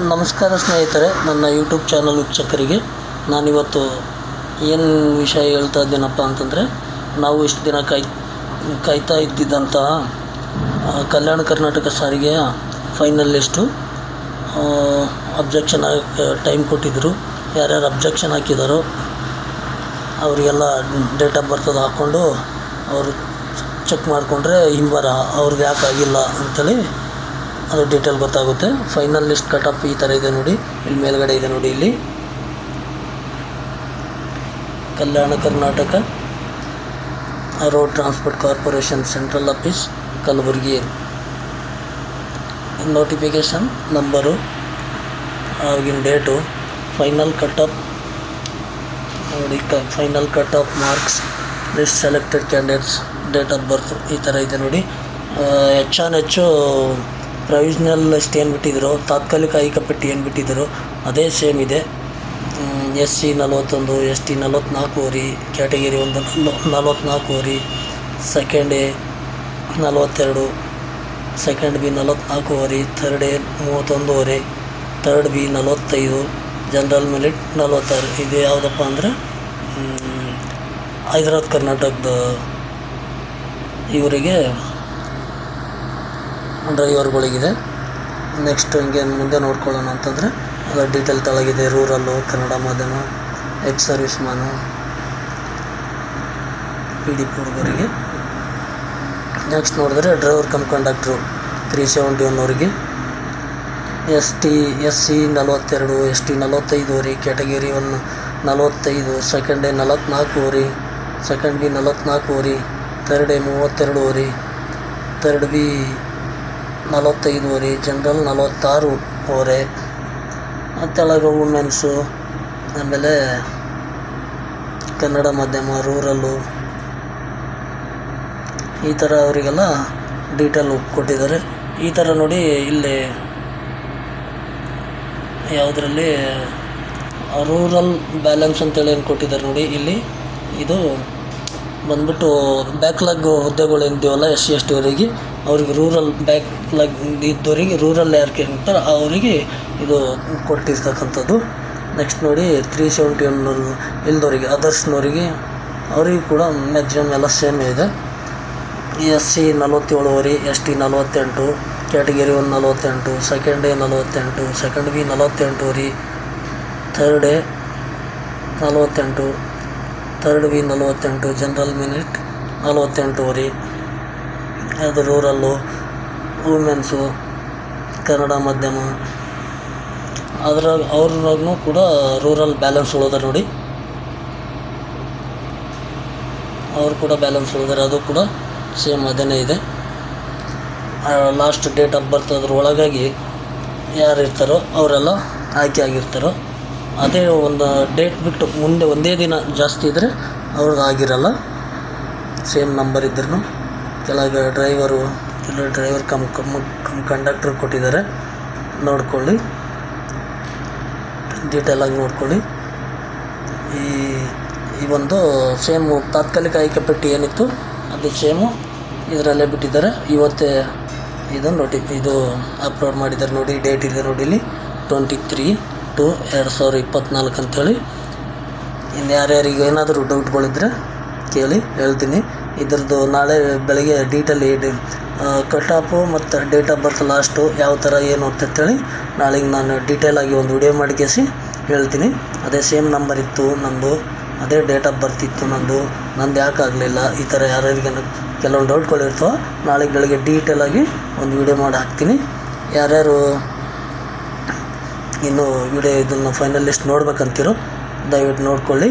ನಮಸ್ಕಾರ ಸ್ನೇಹಿತರೆ, ನನ್ನ ಯೂಟ್ಯೂಬ್ ಚಾನಲ್ ವೀಕ್ಷಕರಿಗೆ ನಾನಿವತ್ತು ಏನು ವಿಷಯ ಹೇಳ್ತಾ ಇದ್ದೀನಪ್ಪ ಅಂತಂದರೆ, ನಾವು ಇಷ್ಟು ದಿನ ಕಾಯ್ತಾ ಇದ್ದಿದ್ದಂತಹ ಕಲ್ಯಾಣ ಕರ್ನಾಟಕ ಸಾರಿಗೆಯ ಫೈನಲ್ ಲಿಸ್ಟು ಅಬ್ಜೆಕ್ಷನ್ ಟೈಮ್ ಕೊಟ್ಟಿದ್ದರು. ಯಾರ್ಯಾರು ಅಬ್ಜೆಕ್ಷನ್ ಹಾಕಿದಾರೋ ಅವರಿಗೆಲ್ಲ ಡೇಟ್ ಆಫ್ ಬರ್ತ್ ಹಾಕ್ಕೊಂಡು ಅವರು ಚೆಕ್ ಮಾಡಿಕೊಂಡ್ರೆ ಹಿಂಬಾರ ಅವ್ರಿಗೆ ಯಾಕೆ ಆಗಿಲ್ಲ ಅಂಥೇಳಿ ಅದು ಡೀಟೇಲ್ ಗೊತ್ತಾಗುತ್ತೆ. ಫೈನಲ್ ಲಿಸ್ಟ್ ಕಟ್ ಆಫ್ ಈ ಥರ ಇದೆ ನೋಡಿ, ಇಲ್ಲಿ ಮೇಲ್ಗಡೆ ಇದೆ ನೋಡಿ. ಇಲ್ಲಿ Kalyana Karnataka road transport corporation central office Kalaburagi, notification number, ಆಗಿನ ಡೇಟು, ಫೈನಲ್ ಕಟ್ ಆಫ್ ನೋಡಿ, final cut off marks, list selected candidates, date of birth ಈ ಥರ ಇದೆ ನೋಡಿ. ಹೆಚ್ಚು ಪ್ರೊವಿಷ್ನಲ್ ಲಿಸ್ಟ್ ಏನು ಬಿಟ್ಟಿದ್ರು, ತಾತ್ಕಾಲಿಕ ಐಕಪಟ್ಟಿ ಏನು ಬಿಟ್ಟಿದ್ರು ಅದೇ ಸೇಮ್ ಇದೆ. SC 41, ST 44 worry, category 1 44 worry, second A 42, second B 44 worry, third A 31 worry, third B 45, general merit 46. ಇದು ಯಾವುದಪ್ಪ ಅಂದರೆ ಹೈದರಾಬಾದ್ ಕರ್ನಾಟಕದ ಇವರಿಗೆ ಡ್ರೈವರ್ಗಳಿಗಿದೆ. ನೆಕ್ಸ್ಟ್ ಹಿಂಗೆ ಮುಂದೆ ನೋಡ್ಕೊಳ್ಳೋಣ ಅಂತಂದರೆ ಅದರ ಡೀಟೇಲ್ ತಳಗಿದೆ. ರೂರಲ್ಲು, ಕನ್ನಡ ಮಾಧ್ಯಮ, ಎಕ್ಸ್ ಸರ್ವಿಸ್ ಮ್ಯಾನು, PDP ಹುಡುಗರಿಗೆ. ನೆಕ್ಸ್ಟ್ ನೋಡಿದ್ರೆ ಡ್ರೈವರ್ ಕಮ್ ಕಂಡಕ್ಟ್ರು 371 ಅವರಿಗೆ, SC 42, ST 45 worry, category 1 45, second A 44 worry, second B 44 worry, third A 32 worry, third B 45 worry, general 46 ವರೆ, ತೆಳಗೆ ವುಮೆನ್ಸು, ಆಮೇಲೆ ಕನ್ನಡ ಮಾಧ್ಯಮ, ರೂರಲ್ಲು, ಈ ಥರ ಅವರಿಗೆಲ್ಲ ಡೀಟೇಲ್ ಕೊಟ್ಟಿದ್ದಾರೆ. ಈ ಥರ ನೋಡಿ, ಇಲ್ಲಿ ಯಾವುದರಲ್ಲಿ ರೂರಲ್ ಬ್ಯಾಲೆನ್ಸ್ ಅಂತೇಳಿ ಏನು ಕೊಟ್ಟಿದ್ದಾರೆ ನೋಡಿ. ಇಲ್ಲಿ ಇದು ಬಂದ್ಬಿಟ್ಟು ಬ್ಯಾಕ್ಲಾಗ್ ಹುದ್ದೆಗಳು ಏನಿದೆಯಲ್ಲ SC ST ಅವರಿಗೆ, ಅವ್ರಿಗೆ ರೂರಲ್ ಬ್ಯಾಕ್ಲಾಗ್ ಇದ್ದವರಿಗೆ, ರೂರಲ್ ಯಾರಿಗೆ ಇರ್ತಾರೆ ಅವರಿಗೆ ಇದು ಕೊಟ್ಟಿರ್ತಕ್ಕಂಥದ್ದು. ನೆಕ್ಸ್ಟ್ ನೋಡಿ 371 ಇಲ್ದವರಿಗೆ, ಅದರ್ಸ್ನವರಿಗೆ, ಅವರಿಗೆ ಕೂಡ ಮ್ಯಾಕ್ಸಿಮಮ್ ಎಲ್ಲ ಸೇಮ್ ಇದೆ. SC 47 worry, ST 48, category 1 48, second A 48, second B 48 worry, third A 48, third B 48, general merit 48 worry. ಅದು ರೂರಲ್ಲು, ವುಮೆನ್ಸು, ಕನ್ನಡ ಮಾಧ್ಯಮ, ಅವ್ರನ್ನೂ ಕೂಡ ರೂರಲ್ ಬ್ಯಾಲೆನ್ಸ್ ಉಳಿದಾರೆ ನೋಡಿ. ಅವರು ಕೂಡ ಬ್ಯಾಲೆನ್ಸ್ ಉಳಿದಾರೆ, ಅದು ಕೂಡ ಸೇಮ್ ಅದೇ ಇದೆ. ಲಾಸ್ಟ್ ಡೇಟ್ ಆಫ್ ಬರ್ತ್ ಅದ್ರ ಒಳಗಾಗಿ ಯಾರು ಇರ್ತಾರೋ ಅವರೆಲ್ಲ ಆಯ್ಕೆ ಆಗಿರ್ತಾರೋ. ಅದೇ ಒಂದು ಡೇಟ್ ಬಿಟ್ಟು ಮುಂದೆ ಒಂದೇ ದಿನ ಜಾಸ್ತಿ ಇದ್ದರೆ ಅವ್ರಿಗೆ ಆಗಿರಲ್ಲ. ಸೇಮ್ ನಂಬರ್ ಇದ್ರೂ ಕೆಳಗೆ ಡ್ರೈವರು, ಇಲ್ಲ ಡ್ರೈವರ್ ಕಮ್ ಕಂಡಕ್ಟ್ರ್ ಕೊಟ್ಟಿದ್ದಾರೆ, ನೋಡ್ಕೊಳ್ಳಿ, ಡೀಟೇಲಾಗಿ ನೋಡ್ಕೊಳ್ಳಿ. ಈ ಒಂದು ಸೇಮು ತಾತ್ಕಾಲಿಕ ಆಯ್ಕೆಪಟ್ಟಿ ಏನಿತ್ತು ಅದು ಸೇಮು ಇದರಲ್ಲೇ ಬಿಟ್ಟಿದ್ದಾರೆ. ಇವತ್ತೇ ಇದು ಅಪ್ಲೋಡ್ ಮಾಡಿದ್ದಾರೆ ನೋಡಿ. ಡೇಟ್ ಇದೆ ನೋಡಿ, ಇಲ್ಲಿ 23/2/2024 ಅಂಥೇಳಿ. ಇನ್ನು ಯಾರ್ಯಾರಿಗೆ ಏನಾದರೂ ಡೌಟ್ಗಳಿದ್ರೆ ಕೇಳಿ, ಹೇಳ್ತೀನಿ. ಇದ್ರದ್ದು ನಾಳೆ ಬೆಳಗ್ಗೆ ಡೀಟೇಲ್ ಕಟ್ ಆಫು ಮತ್ತು ಡೇಟ್ ಆಫ್ ಬರ್ತ್ ಲಾಸ್ಟು ಯಾವ ಥರ ಏನು ಅಂತೇಳಿ ನಾಳೆಗೆ ನಾನು ಡೀಟೇಲಾಗಿ ಒಂದು ವಿಡಿಯೋ ಮಾಡಿಕೇಸಿ ಹೇಳ್ತೀನಿ. ಅದೇ ಸೇಮ್ ನಂಬರ್ ಇತ್ತು ನಂದು, ಅದೇ ಡೇಟ್ ಆಫ್ ಬರ್ತ್ ಇತ್ತು ನಂದು ಯಾಕೆ ಆಗಲಿಲ್ಲ, ಈ ಥರ ಯಾರ್ಯಾರಿಗೆ ಕೆಲವೊಂದು ಡೌಟ್ಗಳಿರ್ತವೆ. ನಾಳೆಗೆ ಬೆಳಗ್ಗೆ ಡೀಟೇಲಾಗಿ ಒಂದು ವಿಡಿಯೋ ಮಾಡಿ ಹಾಕ್ತೀನಿ. ಯಾರ್ಯಾರು ಇನ್ನು ವಿಡಿಯೋ ಇದನ್ನು ಫೈನಲ್ ಲಿಸ್ಟ್ ನೋಡ್ಬೇಕಂತೀರೋ ದಯವಿಟ್ಟು ನೋಡ್ಕೊಳ್ಳಿ.